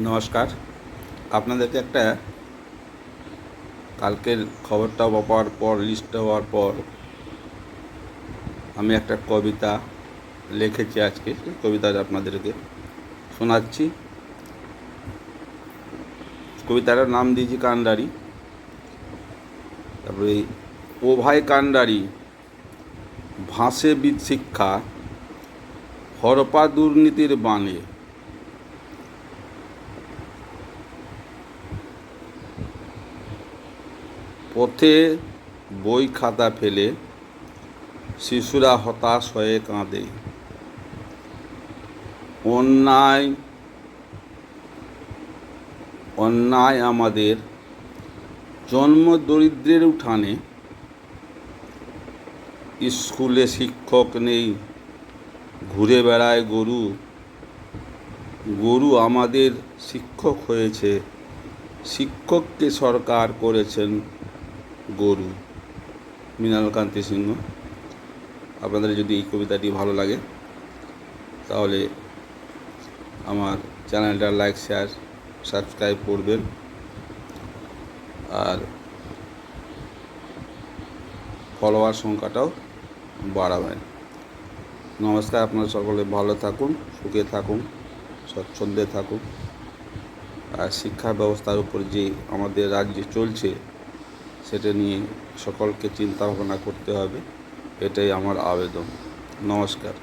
নমস্কার। আপনাদেরকে একটা কালকের খবরটা পাওয়ার পর, লিস্টটা হওয়ার পর আমি একটা কবিতা লিখেছি আজকে। সেই কবিতাটা আপনাদেরকে শোনাচ্ছি। কবিতাটার নাম দিয়েছি কান্ডারি। তারপরে ও ভাই কান্ডারি, ভাসে বিদ শিক্ষা, হরপা দুর্নীতির বানে, পথে বই খাতা ফেলে শিশুরা হতাশ হয়ে কাঁদে। অন্যায় অন্যায় আমাদের জন্ম দরিদ্রের উঠানে, স্কুলে শিক্ষক নেই, ঘুরে বেড়ায় গরু। গরু আমাদের শিক্ষক হয়েছে, শিক্ষককে সরকার করেছেন গরু। মৃণালকান্তি সিংহ। আপনাদের যদি এই কবিতাটি ভালো লাগে তাহলে আমার চ্যানেলটা লাইক, শেয়ার, সাবস্ক্রাইব করবেন আর ফলোয়ার সংখ্যাটাও বাড়াবেন। নমস্কার। আপনারা সকলে ভালো থাকুন, সুখে থাকুন, স্বচ্ছন্দে থাকুন। আর শিক্ষা ব্যবস্থার উপর যে আমাদের রাজ্যে চলছে সেটা নিয়ে সকলকে চিন্তা ভাবনা করতে হবে, এটাই আমার আবেদন। নমস্কার।